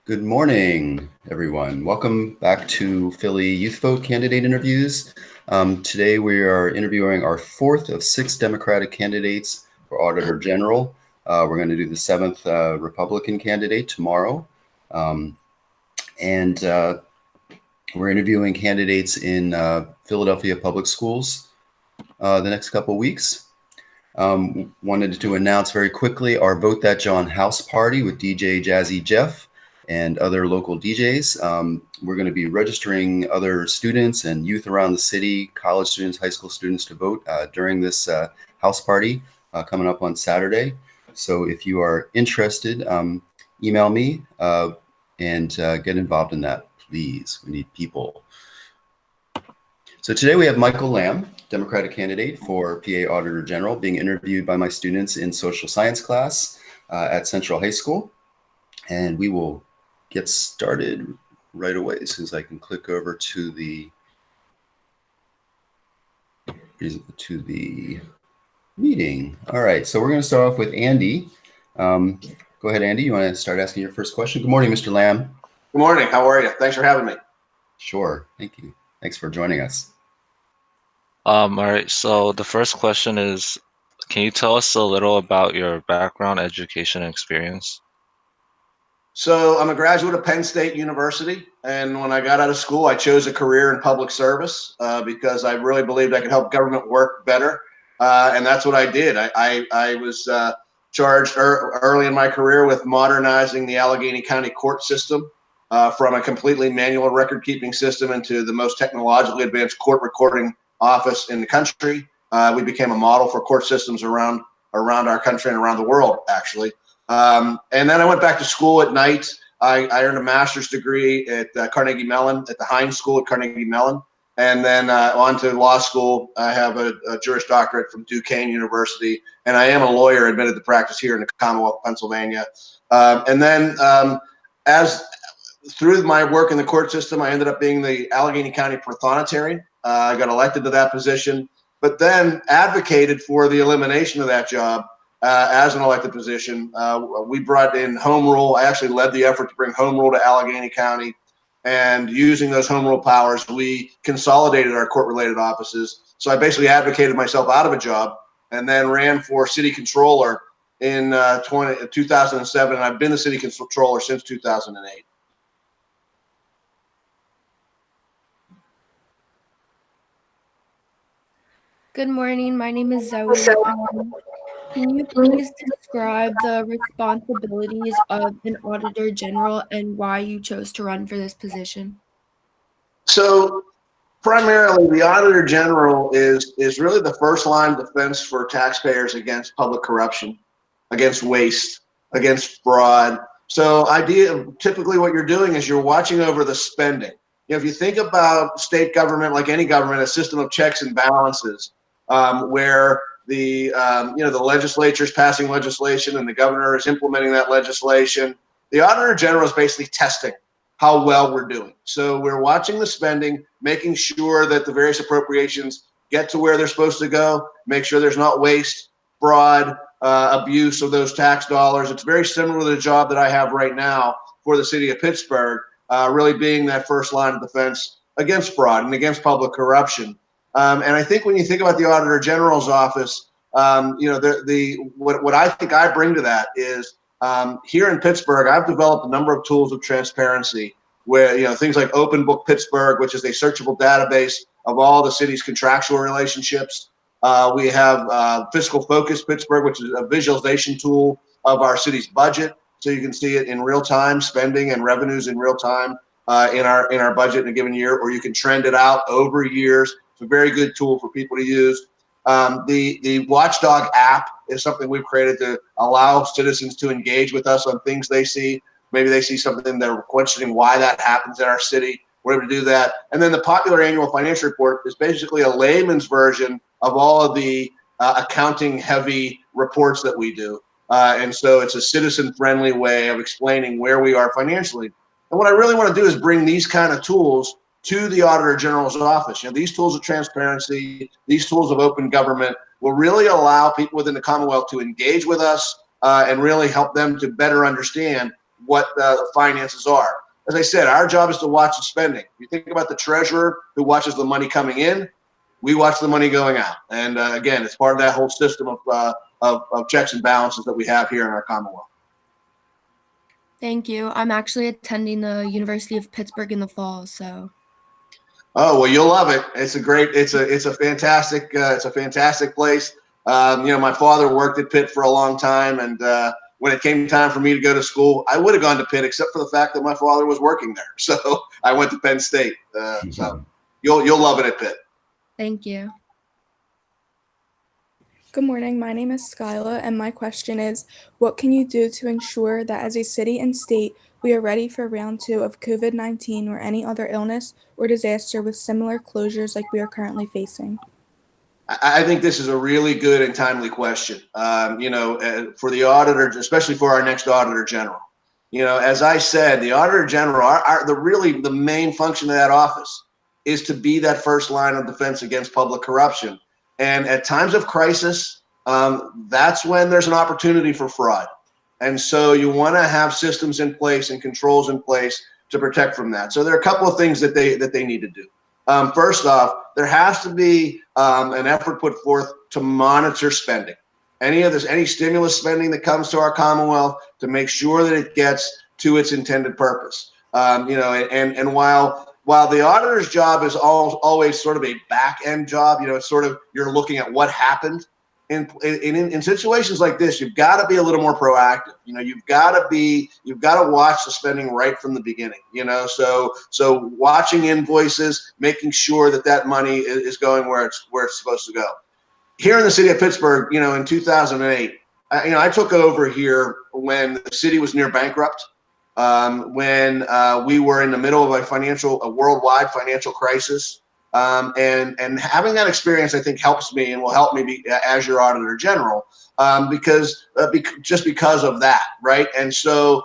Good morning, everyone. Welcome back to Philly Youth Vote candidate interviews. Today we are interviewing our fourth of six Democratic candidates for Auditor General. We're going to do the seventh Republican candidate tomorrow. And we're interviewing candidates in Philadelphia public schools the next couple of weeks. Wanted to announce very quickly our Vote That John house party with DJ Jazzy Jeff and other local DJs. We're going to be registering other students and youth around the city, college students, high school students to vote during this house party coming up on Saturday. So if you are interested, email me and get involved in that, please. We need people. So today we have Michael Lamb, Democratic candidate for PA Auditor General, being interviewed by my students in social science class at Central High School. And we will get started right away as soon as I can click over to the meeting. All right, so we're going to start off with Andy. Go ahead, Andy. You want to start asking your first question? Good morning, Mr. Lamb. Good morning. How are you? Thanks for having me. Sure. Thank you. Thanks for joining us. All right, so the first question is, can you tell us a little about your background, education, and experience? So I'm a graduate of Penn State University, and when I got out of school, I chose a career in public service because I really believed I could help government work better, and that's what I did. I was charged early in my career with modernizing the Allegheny County court system from a completely manual record-keeping system into the most technologically advanced court recording office in the country. We became a model for court systems around our country and around the world, actually. And then I went back to school at night. I earned a master's degree at Carnegie Mellon, at the Heinz School at Carnegie Mellon, and then on to law school. I have a Juris Doctorate from Duquesne University, and I am a lawyer admitted to practice here in the Commonwealth of Pennsylvania. And then as through my work in the court system, I ended up being the Allegheny County Prothonotary. I got elected to that position, but then advocated for the elimination of that job as an elected position. We brought in home rule. I actually led the effort to bring home rule to Allegheny County, and using those home rule powers, we consolidated our court-related offices. So I basically advocated myself out of a job and then ran for city controller in 2007, and I've been the city controller since 2008. Good morning. My name is Zoe. Can you please describe the responsibilities of an Auditor General and why you chose to run for this position? So primarily, the Auditor General is really the first line of defense for taxpayers against public corruption, against waste, against fraud. So typically what you're doing is you're watching over the spending. If you think about state government, like any government, a system of checks and balances, where the legislature is passing legislation and the governor is implementing that legislation. The Auditor General is basically testing how well we're doing. So we're watching the spending, making sure that the various appropriations get to where they're supposed to go, make sure there's not waste, fraud, abuse of those tax dollars. It's very similar to the job that I have right now for the city of Pittsburgh, really being that first line of defense against fraud and against public corruption. And I think when you think about the Auditor General's office, what I think I bring to that is here in Pittsburgh, I've developed a number of tools of transparency where, things like Open Book Pittsburgh, which is a searchable database of all the city's contractual relationships. We have Fiscal Focus Pittsburgh, which is a visualization tool of our city's budget. So you can see it in real time, spending and revenues in real time in our budget in a given year, or you can trend it out over years. It's a very good tool for people to use. The Watchdog app is something we've created to allow citizens to engage with us on things they see. Maybe they see something they're questioning why that happens in our city. We're able to do that. And then the popular annual financial report is basically a layman's version of all of the accounting-heavy reports that we do. And so it's a citizen-friendly way of explaining where we are financially. And what I really want to do is bring these kind of tools to the Auditor General's office. These tools of transparency, these tools of open government will really allow people within the Commonwealth to engage with us and really help them to better understand what the finances are. As I said, our job is to watch the spending. You think about the treasurer who watches the money coming in, we watch the money going out. And again, it's part of that whole system of checks and balances that we have here in our Commonwealth. Thank you. I'm actually attending the University of Pittsburgh in the fall, so. Oh, well, you'll love it. It's a fantastic place. My father worked at Pitt for a long time, and when it came time for me to go to school, I would have gone to Pitt, except for the fact that my father was working there. So I went to Penn State. So you'll love it at Pitt. Thank you. Good morning. My name is Skyla, and my question is, what can you do to ensure that as a city and state, we are ready for round 2 of COVID-19 or any other illness or disaster with similar closures like we are currently facing? I think this is a really good and timely question, for the auditor, especially for our next Auditor General. As I said, the Auditor General, the main function of that office is to be that first line of defense against public corruption. And at times of crisis, that's when there's an opportunity for fraud. And so you want to have systems in place and controls in place to protect from that. So there are a couple of things that they need to do. First off, there has to be an effort put forth to monitor spending. Any stimulus spending that comes to our Commonwealth, to make sure that it gets to its intended purpose. And while the auditor's job is always sort of a back end job, it's sort of you're looking at what happened. In situations like this, you've got to be a little more proactive. You've got to watch the spending right from the beginning. So watching invoices, making sure that money is going where it's supposed to go. Here in the city of Pittsburgh, in 2008, I took over here when the city was near bankrupt, when we were in the middle of a worldwide financial crisis. And having that experience, I think, helps me and will help me be as your Auditor General, because of that, right? And so,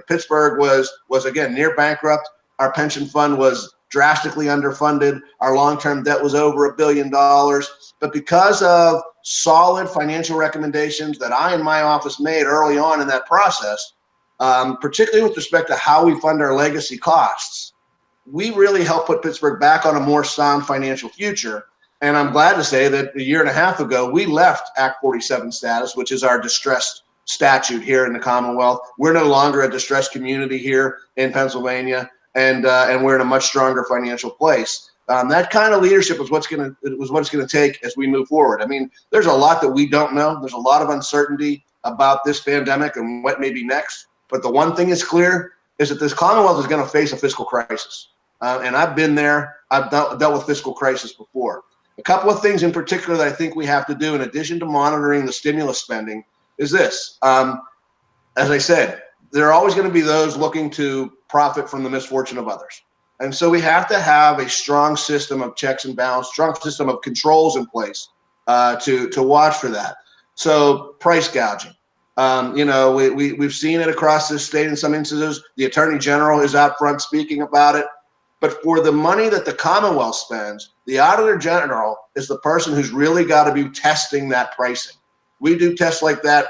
Pittsburgh was again near bankrupt. Our pension fund was drastically underfunded. Our long-term debt was over $1 billion. But because of solid financial recommendations that I and my office made early on in that process, particularly with respect to how we fund our legacy costs, we really helped put Pittsburgh back on a more sound financial future. And I'm glad to say that a year and a half ago, we left Act 47 status, which is our distressed statute here in the Commonwealth. We're no longer a distressed community here in Pennsylvania, and we're in a much stronger financial place. That kind of leadership is what it's going to take as we move forward. I mean, there's a lot that we don't know. There's a lot of uncertainty about this pandemic and what may be next. But the one thing is clear is that this Commonwealth is going to face a fiscal crisis. And I've been there. I've dealt with fiscal crisis before. A couple of things in particular that I think we have to do, in addition to monitoring the stimulus spending, is this. As I said, there are always going to be those looking to profit from the misfortune of others. And so we have to have a strong system of checks and balances, strong system of controls in place to watch for that. So price gouging. We've seen it across this state in some instances. The Attorney General is out front speaking about it. But for the money that the Commonwealth spends, the Auditor General is the person who's really got to be testing that pricing. We do tests like that.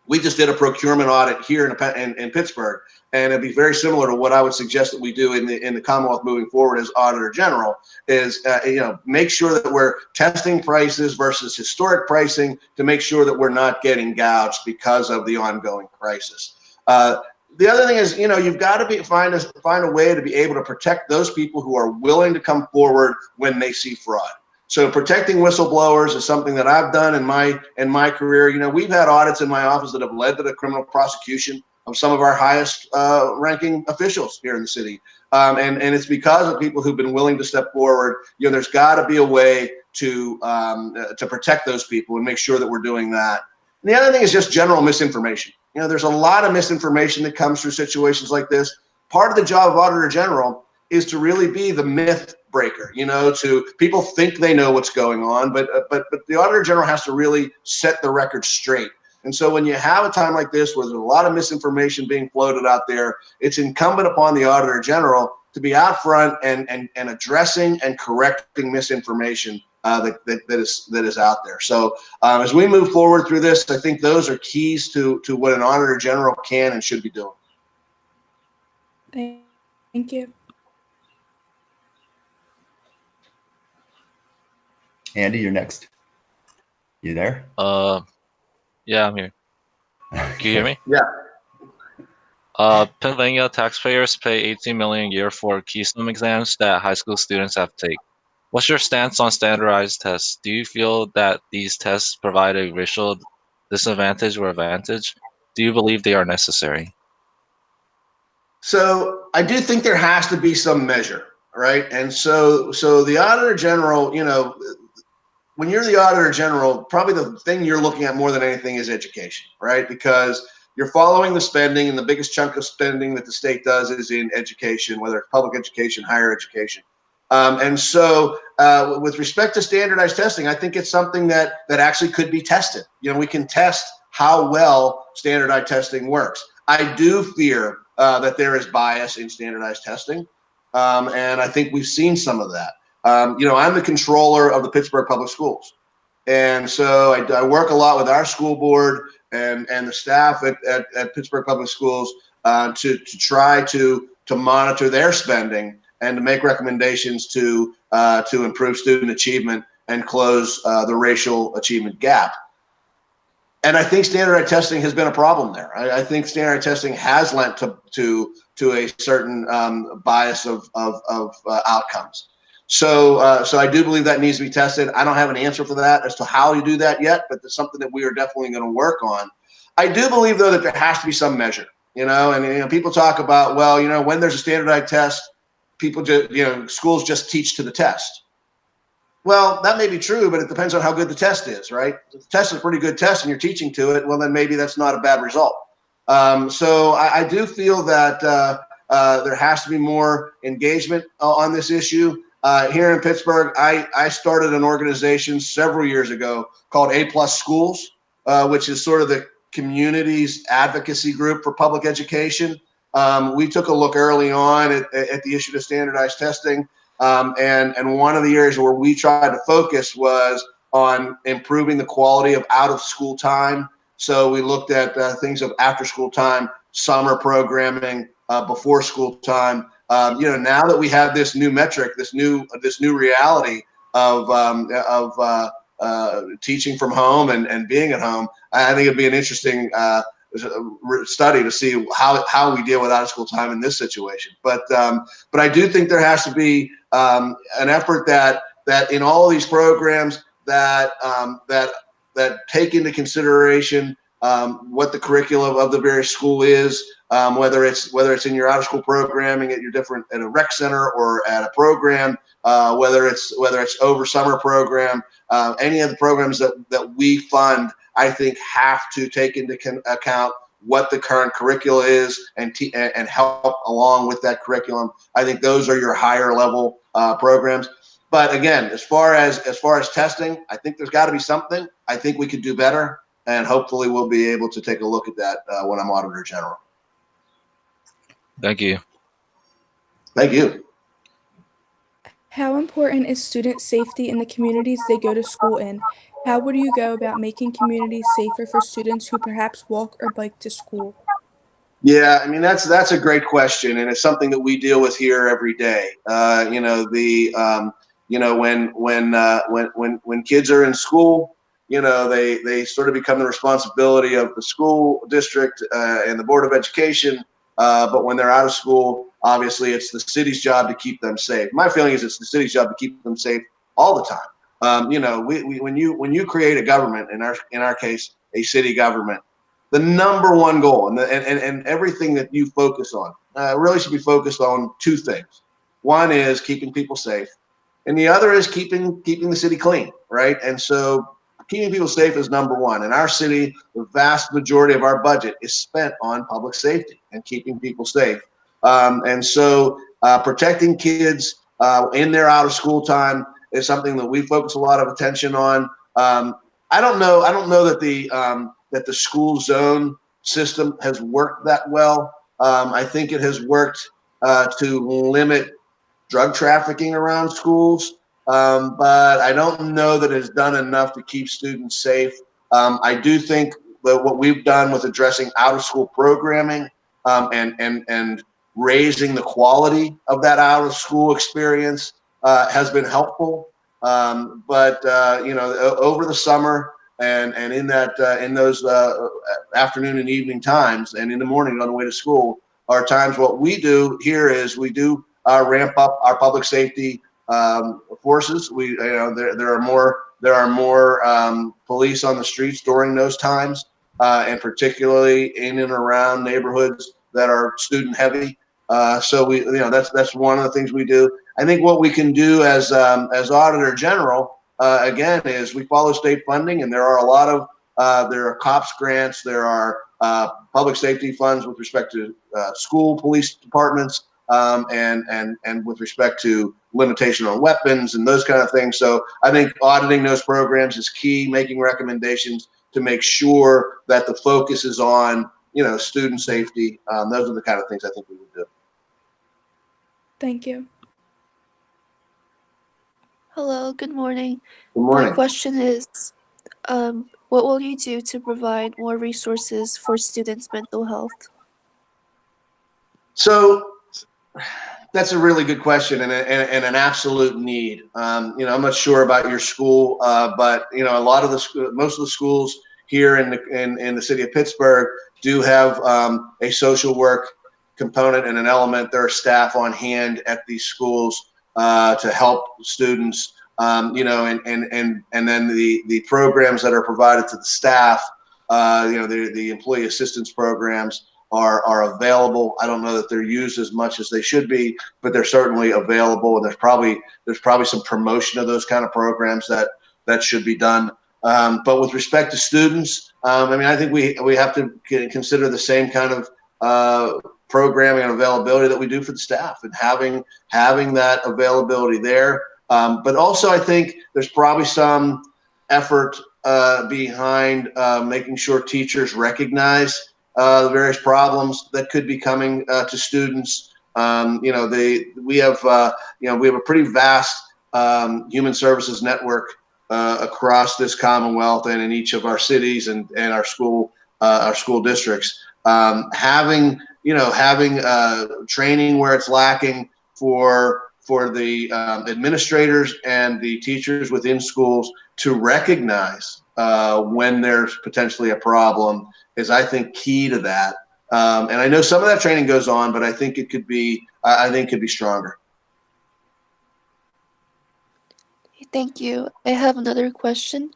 We just did a procurement audit here in Pittsburgh, and it'd be very similar to what I would suggest that we do in the Commonwealth moving forward as Auditor General. Is make sure that we're testing prices versus historic pricing to make sure that we're not getting gouged because of the ongoing crisis. The other thing is, you've got to find a way to be able to protect those people who are willing to come forward when they see fraud. So protecting whistleblowers is something that I've done in my career. We've had audits in my office that have led to the criminal prosecution of some of our highest ranking officials here in the city. And it's because of people who've been willing to step forward. There's got to be a way to protect those people and make sure that we're doing that. And the other thing is just general misinformation. There's a lot of misinformation that comes through situations like this. Part of the job of Auditor General is to really be the myth breaker. To people think they know what's going on, but the Auditor General has to really set the record straight. And so when you have a time like this where there's a lot of misinformation being floated out there, it's incumbent upon the Auditor General to be out front and addressing and correcting misinformation that is out there. So as we move forward through this, I think those are keys to what an Auditor General can and should be doing. Thank you. Andy, you're next. You there? Yeah, I'm here. Can you hear me? Yeah. Pennsylvania taxpayers pay 18 million a year for Keystone exams that high school students have to take. What's your stance on standardized tests? Do you feel that these tests provide a racial disadvantage or advantage? Do you believe they are necessary? So I do think there has to be some measure, right? And so the Auditor General, when you're the Auditor General, probably the thing you're looking at more than anything is education, right? Because you're following the spending, and the biggest chunk of spending that the state does is in education, whether it's public education, higher education. And so with respect to standardized testing, I think it's something that actually could be tested. We can test how well standardized testing works. I do fear that there is bias in standardized testing, and I think we've seen some of that. I'm the controller of the Pittsburgh Public Schools. And so I work a lot with our school board and the staff at Pittsburgh Public Schools to try to monitor their spending and to make recommendations to improve student achievement and close the racial achievement gap. And I think standardized testing has been a problem there. I think standardized testing has lent to a certain bias of outcomes. So I do believe that needs to be tested. I don't have an answer for that as to how you do that yet, but it's something that we are definitely going to work on. I do believe, though, that there has to be some measure, and people talk about, well, when there's a standardized test, people just, schools just teach to the test. Well, that may be true, but it depends on how good the test is, right? If the test is a pretty good test and you're teaching to it, well, then maybe that's not a bad result. So I do feel that there has to be more engagement on this issue. Here in Pittsburgh, I started an organization several years ago called A+ Schools, which is sort of the community's advocacy group for public education. We took a look early on at the issue of standardized testing. And one of the areas where we tried to focus was on improving the quality of out-of-school time. So we looked at things of after-school time, summer programming, before school time. Now that we have this new metric, this new reality of teaching from home and being at home, I think it'd be an interesting study to see how we deal with out-of-school time in this situation. But I do think there has to be an effort that in all of these programs that take into consideration what the curriculum of the various school is, whether it's in your out-of-school programming at a rec center or at a program, whether it's over summer program, any of the programs that we fund, I think have to take into account what the current curricula is and help along with that curriculum. I think those are your higher level programs. But again, as far as testing, I think there's got to be something. I think we could do better, and hopefully we'll be able to take a look at that when I'm Auditor General. Thank you. Thank you. How important is student safety in the communities they go to school in? How would you go about making communities safer for students who perhaps walk or bike to school? Yeah, I mean that's a great question, and it's something that we deal with here every day. When kids are in school, they sort of become the responsibility of the school district and the Board of Education. But when they're out of school, obviously it's the city's job to keep them safe. My feeling is it's the city's job to keep them safe all the time. When you create a government, in our case, a city government, the number one goal and everything that you focus on really should be focused on two things. One is keeping people safe, and the other is keeping the city clean, right? And so keeping people safe is number one. In our city, the vast majority of our budget is spent on public safety and keeping people safe. And so protecting kids in their out of school time is something that we focus a lot of attention on. I don't know that the school zone system has worked that well. I think it has worked to limit drug trafficking around schools. but I don't know that it's done enough to keep students safe. I do think that what we've done with addressing out-of-school programming and raising the quality of that out-of-school experience has been helpful. But over the summer and in those afternoon and evening times, and in the morning on the way to school, are times what we do here is we do ramp up our public safety forces. There are more police on the streets during those times, and particularly in and around neighborhoods that are student heavy. So that's one of the things we do. I think what we can do as Auditor General again is we follow state funding, and there are a lot of there are COPS grants, there are public safety funds with respect to school police departments, and with respect to limitation on weapons and those kind of things. So I think auditing those programs is key, making recommendations to make sure that the focus is on student safety. Those are the kind of things I think we would do. Thank you. Hello, good morning. Good My morning. question is, what will you do to provide more resources for students' mental health? So that's a really good question and an absolute need. I'm not sure about your school, but a lot of most of the schools here in the city of Pittsburgh do have a social work component and an element. There are staff on hand at these schools to help students. And then the programs that are provided to the staff, the employee assistance programs are available. I don't know that they're used as much as they should be, but they're certainly available. And there's probably some promotion of those kind of programs that should be done. But with respect to students, I think we have to consider the same kind of programming and availability that we do for the staff, and having that availability there. But also, I think there's probably some effort behind making sure teachers recognize the various problems that could be coming to students. We have a pretty vast human services network across this Commonwealth and in each of our cities and our school districts. Having training where it's lacking for the administrators and the teachers within schools to recognize when there's potentially a problem is, I think, key to that. And I know some of that training goes on, but I think it could be stronger. Thank you. I have another question.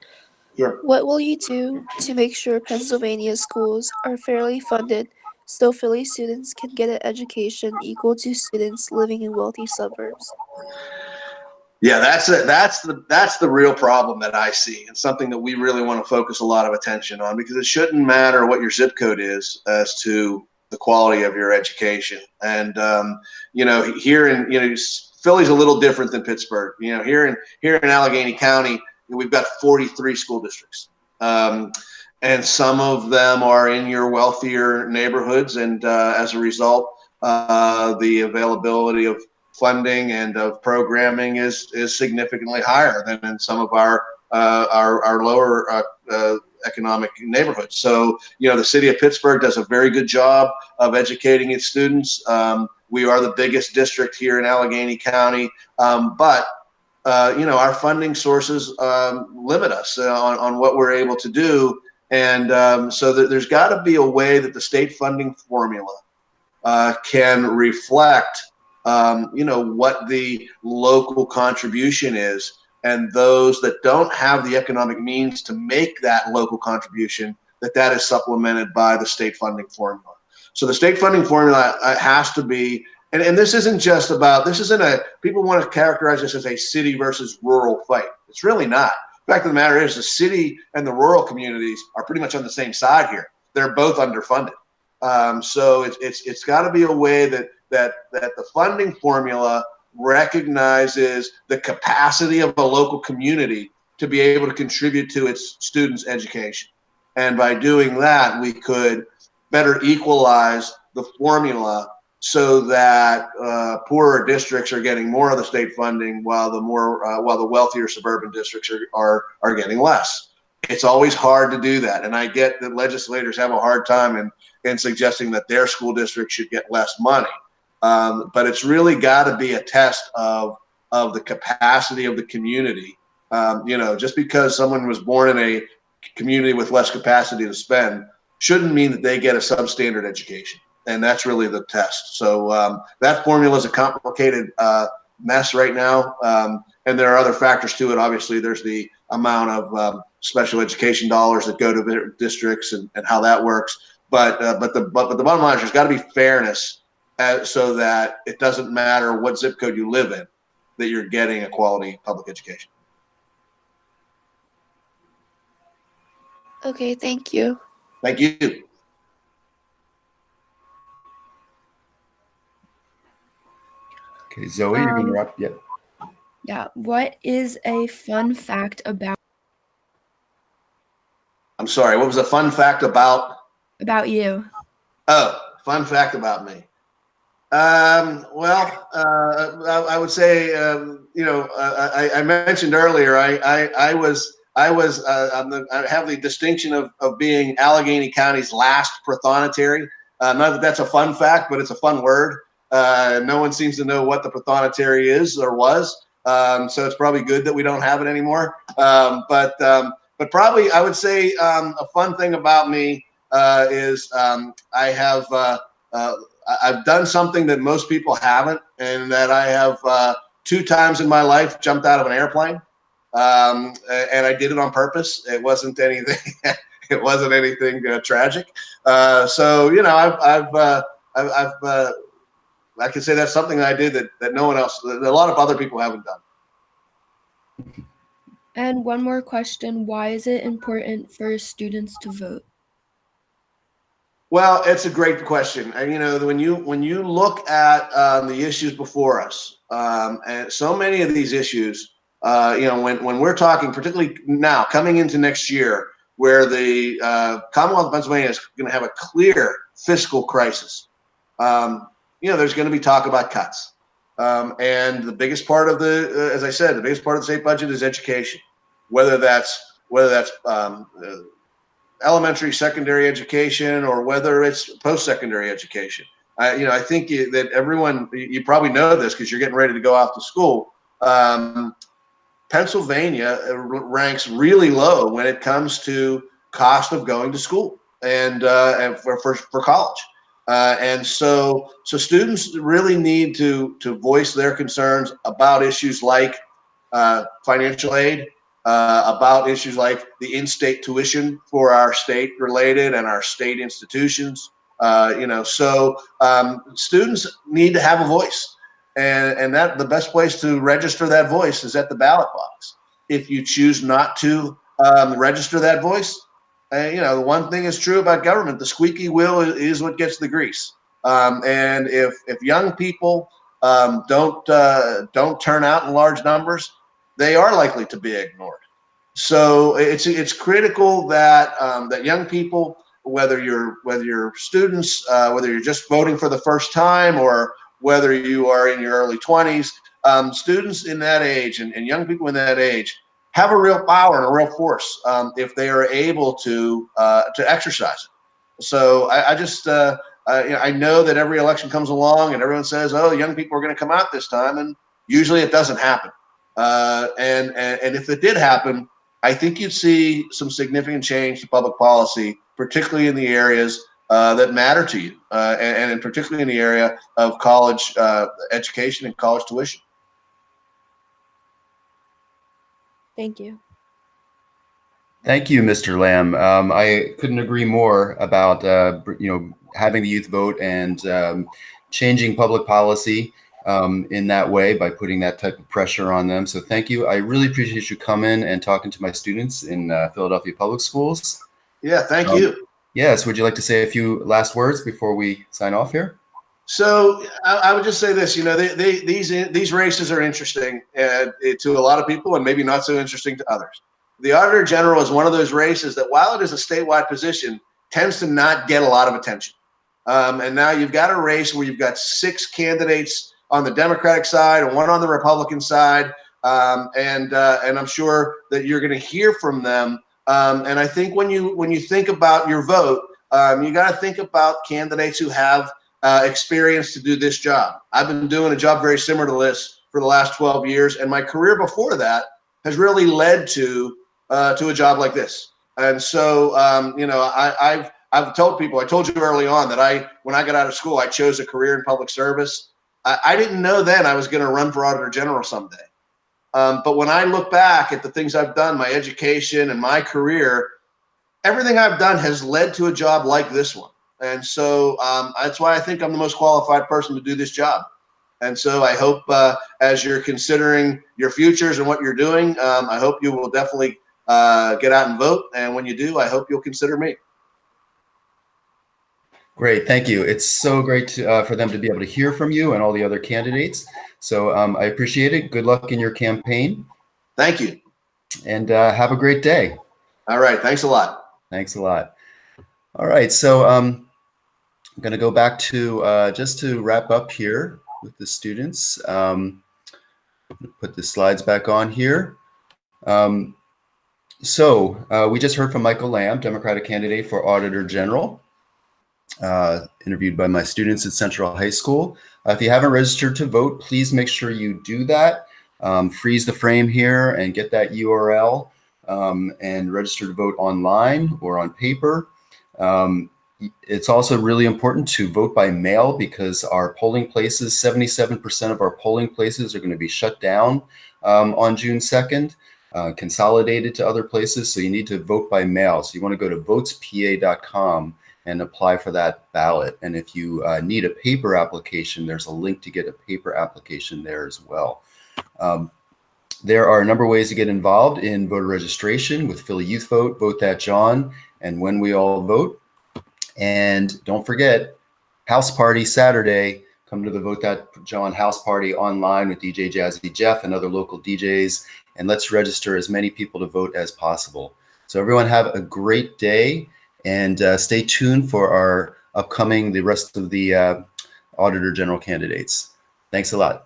Sure. What will you do to make sure Pennsylvania schools are fairly funded so Philly students can get an education equal to students living in wealthy suburbs? Yeah, that's the real problem that I see, and something that we really want to focus a lot of attention on, because it shouldn't matter what your zip code is as to the quality of your education. And here in Philly's a little different than Pittsburgh. Here in Allegheny County, we've got 43 school districts, and some of them are in your wealthier neighborhoods, and as a result, the availability of funding and of programming is significantly higher than in some of our lower economic neighborhoods. So the city of Pittsburgh does a very good job of educating its students. We are the biggest district here in Allegheny County, but our funding sources limit us on what we're able to do, and so there's got to be a way that the state funding formula can reflect what the local contribution is, and those that don't have the economic means to make that local contribution, that is supplemented by the state funding formula. So the state funding formula has to be, and this isn't just about, people want to characterize this as a city versus rural fight. It's really not. The fact of the matter is the city and the rural communities are pretty much on the same side here. They're both underfunded. So it's got to be a way that the funding formula recognizes the capacity of a local community to be able to contribute to its students' education. And by doing that, we could better equalize the formula so that poorer districts are getting more of the state funding, while the wealthier suburban districts are getting less. It's always hard to do that, and I get that legislators have a hard time in suggesting that their school district should get less money. But it's really got to be a test of the capacity of the community. Just because someone was born in a community with less capacity to spend shouldn't mean that they get a substandard education. And that's really the test. So that formula is a complicated mess right now. And there are other factors to it. Obviously, there's the amount of special education dollars that go to districts and how that works. But the bottom line is there's got to be fairness so that it doesn't matter what zip code you live in, that you're getting a quality public education. Okay, thank you. Thank you. Okay, Zoe, you're going to wrap. Yep. Yeah. What is a fun fact about I'm sorry, what was a fun fact about you? Oh, fun fact about me. Well, I would say, I mentioned earlier, I have the distinction of being Allegheny County's last prothonotary. Not that that's a fun fact, but it's a fun word. No one seems to know what the prothonotary is or was. So it's probably good that we don't have it anymore. But probably I would say a fun thing about me is I've done something that most people haven't, and that I have 2 times in my life jumped out of an airplane, and I did it on purpose. It wasn't anything. It wasn't anything tragic. So I can say that's something that I did that no one else, that a lot of other people haven't done. And one more question: why is it important for students to vote? Well, it's a great question. And when you look at the issues before us, and so many of these issues, when we're talking, particularly now coming into next year, where the Commonwealth of Pennsylvania is going to have a clear fiscal crisis, there's going to be talk about cuts. And the biggest part of as I said, the biggest part of the state budget is education, whether that's elementary, secondary education, or whether it's post-secondary education. I think that everyone, you probably know this because you're getting ready to go off to school. Pennsylvania ranks really low when it comes to cost of going to school and for college. And so students really need to voice their concerns about issues like financial aid, about issues like the in-state tuition for our state-related and our state institutions. Students need to have a voice, and that the best place to register that voice is at the ballot box. If you choose not to register that voice, the one thing is true about government: the squeaky wheel is what gets the grease. And if young people don't turn out in large numbers, they are likely to be ignored. So it's critical that that young people, whether you're students, whether you're just voting for the first time, or whether you are in your early 20s, students in that age and young people in that age have a real power and a real force if they are able to exercise it. So I know that every election comes along and everyone says, "Oh, young people are going to come out this time," and usually it doesn't happen. And if it did happen, I think you'd see some significant change to public policy, particularly in the areas that matter to you, and particularly in the area of college education and college tuition. Thank you. Thank you, Mr. Lamb. I couldn't agree more about having the youth vote and changing public policy in that way by putting that type of pressure on them. So thank you. I really appreciate you coming and talking to my students in Philadelphia Public Schools. Yeah, thank you. Yes, would you like to say a few last words before we sign off here? So I would just say this, these races are interesting to a lot of people and maybe not so interesting to others. The Auditor General is one of those races that, while it is a statewide position, tends to not get a lot of attention. And now you've got a race where you've got 6 candidates on the Democratic side and 1 on the Republican side. And I'm sure that you're going to hear from them. And I think when you think about your vote, you got to think about candidates who have experience to do this job. I've been doing a job very similar to this for the last 12 years, and my career before that has really led to a job like this. And so, I've told people, I told you early on that when I got out of school, I chose a career in public service. I didn't know then I was going to run for Auditor General someday. But when I look back at the things I've done, my education and my career, everything I've done has led to a job like this one. And so that's why I think I'm the most qualified person to do this job. And so I hope as you're considering your futures and what you're doing, I hope you will definitely get out and vote. And when you do, I hope you'll consider me. Great, thank you. It's so great for them to be able to hear from you and all the other candidates. So I appreciate it. Good luck in your campaign. Thank you. And have a great day. All right, thanks a lot. Thanks a lot. All right, so I'm going to go back to just to wrap up here with the students. Put the slides back on here. So we just heard from Michael Lamb, Democratic candidate for Auditor General, interviewed by my students at Central High School. If you haven't registered to vote, please make sure you do that. Freeze the frame here and get that URL and register to vote online or on paper. It's also really important to vote by mail because our polling places, 77% of our polling places are going to be shut down on June 2nd, consolidated to other places. So you need to vote by mail. So you want to go to votespa.com and apply for that ballot. And if you need a paper application, there's a link to get a paper application there as well. There are a number of ways to get involved in voter registration with Philly Youth Vote, Vote That John, and When We All Vote. And don't forget, House Party Saturday. Come to the Vote That John House Party online with DJ Jazzy Jeff and other local DJs. And let's register as many people to vote as possible. So everyone have a great day and stay tuned for our the rest of the Auditor General candidates. Thanks a lot.